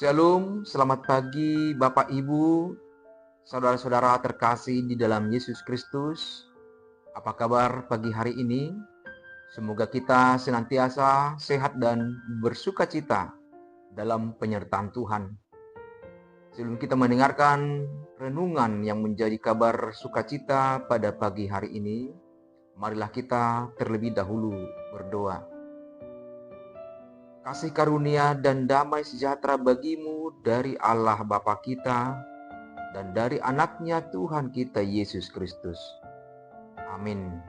Shalom, selamat pagi Bapak Ibu, saudara-saudara terkasih di dalam Yesus Kristus. Apa kabar pagi hari ini? Semoga kita senantiasa sehat dan bersukacita dalam penyertaan Tuhan. Sebelum kita mendengarkan renungan yang menjadi kabar sukacita pada pagi hari ini, marilah kita terlebih dahulu berdoa. Kasih karunia dan damai sejahtera bagimu dari Allah Bapa kita dan dari anaknya Tuhan kita Yesus Kristus. Amin.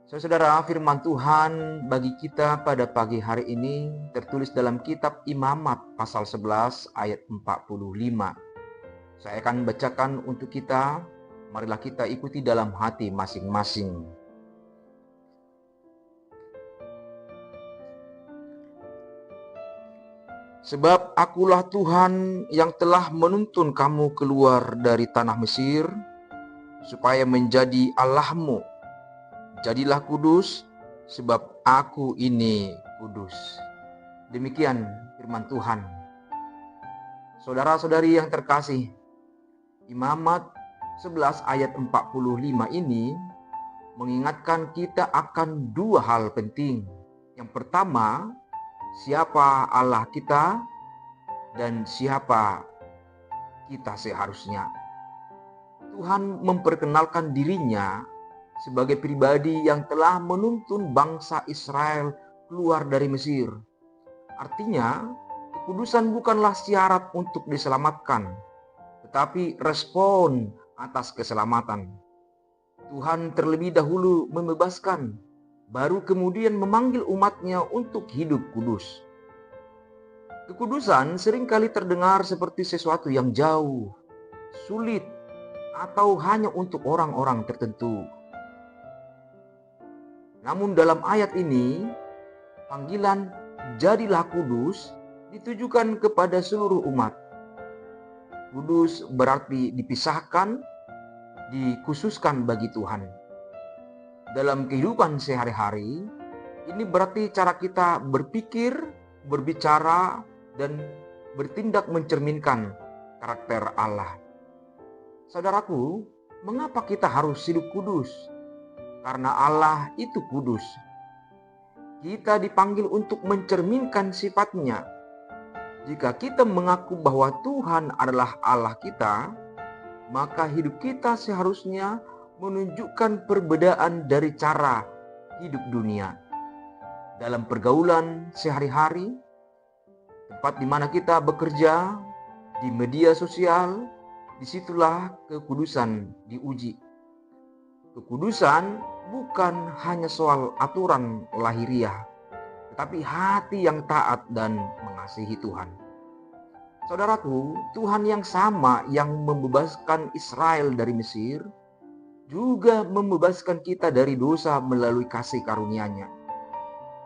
Saudara, firman Tuhan bagi kita pada pagi hari ini tertulis dalam kitab Imamat pasal 11 ayat 45. Saya akan bacakan untuk kita, marilah kita ikuti dalam hati masing-masing. Sebab akulah Tuhan yang telah menuntun kamu keluar dari tanah Mesir, supaya menjadi Allahmu. Jadilah kudus, sebab aku ini kudus. Demikian firman Tuhan. Saudara-saudari yang terkasih, Imamat 11 ayat 45 ini mengingatkan kita akan dua hal penting. Yang pertama, siapa Allah kita dan siapa kita seharusnya. Tuhan memperkenalkan dirinya sebagai pribadi yang telah menuntun bangsa Israel keluar dari Mesir. Artinya, kekudusan bukanlah syarat untuk diselamatkan, tetapi respon atas keselamatan. Tuhan terlebih dahulu membebaskan, baru kemudian memanggil umatnya untuk hidup kudus. Kekudusan seringkali terdengar seperti sesuatu yang jauh, sulit, atau hanya untuk orang-orang tertentu. Namun dalam ayat ini, panggilan jadilah kudus ditujukan kepada seluruh umat. Kudus berarti dipisahkan, dikhususkan bagi Tuhan. Dalam kehidupan sehari-hari, ini berarti cara kita berpikir, berbicara, dan bertindak mencerminkan karakter Allah. Saudaraku, mengapa kita harus hidup kudus? Karena Allah itu kudus. Kita dipanggil untuk mencerminkan sifatnya. Jika kita mengaku bahwa Tuhan adalah Allah kita, maka hidup kita seharusnya menunjukkan perbedaan dari cara hidup dunia. Dalam pergaulan sehari-hari, tempat di mana kita bekerja, di media sosial, disitulah kekudusan diuji. Kekudusan bukan hanya soal aturan lahiriah, tetapi hati yang taat dan mengasihi Tuhan. Saudaraku, Tuhan yang sama yang membebaskan Israel dari Mesir, juga membebaskan kita dari dosa melalui kasih karunia-Nya.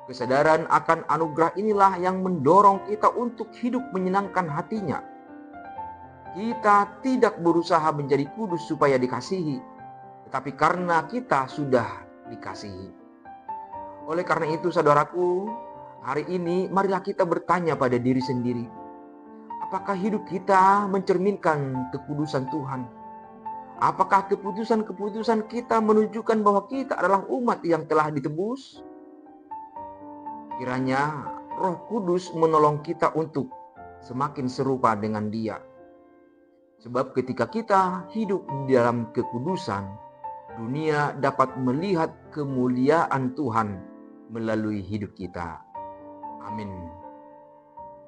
Kesadaran akan anugerah inilah yang mendorong kita untuk hidup menyenangkan hati-Nya. Kita tidak berusaha menjadi kudus supaya dikasihi, tetapi karena kita sudah dikasihi. Oleh karena itu, saudaraku, hari ini marilah kita bertanya pada diri sendiri, apakah hidup kita mencerminkan kekudusan Tuhan? Apakah keputusan-keputusan kita menunjukkan bahwa kita adalah umat yang telah ditebus? Kiranya Roh Kudus menolong kita untuk semakin serupa dengan Dia. Sebab ketika kita hidup di dalam kekudusan, dunia dapat melihat kemuliaan Tuhan melalui hidup kita. Amin.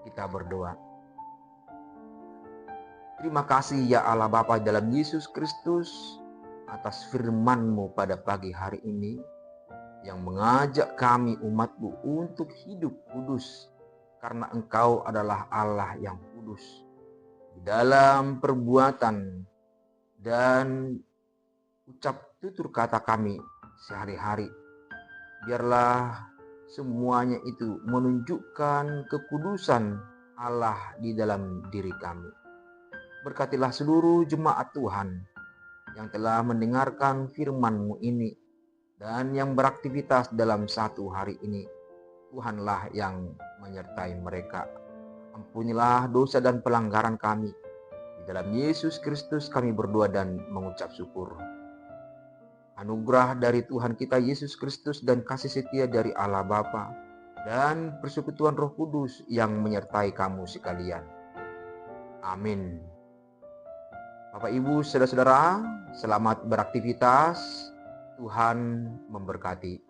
Kita berdoa. Terima kasih ya Allah Bapa dalam Yesus Kristus atas firman-Mu pada pagi hari ini yang mengajak kami umat-Mu untuk hidup kudus karena Engkau adalah Allah yang kudus. Di dalam perbuatan dan ucap tutur kata kami sehari-hari, biarlah semuanya itu menunjukkan kekudusan Allah di dalam diri kami. Berkatilah seluruh jemaat Tuhan yang telah mendengarkan firman-Mu ini dan yang beraktivitas dalam satu hari ini. Tuhanlah yang menyertai mereka. Ampunilah dosa dan pelanggaran kami. Di dalam Yesus Kristus kami berdoa dan mengucap syukur. Anugerah dari Tuhan kita Yesus Kristus dan kasih setia dari Allah Bapa dan persekutuan Roh Kudus yang menyertai kamu sekalian. Amin. Bapak Ibu, saudara-saudara, selamat beraktivitas. Tuhan memberkati.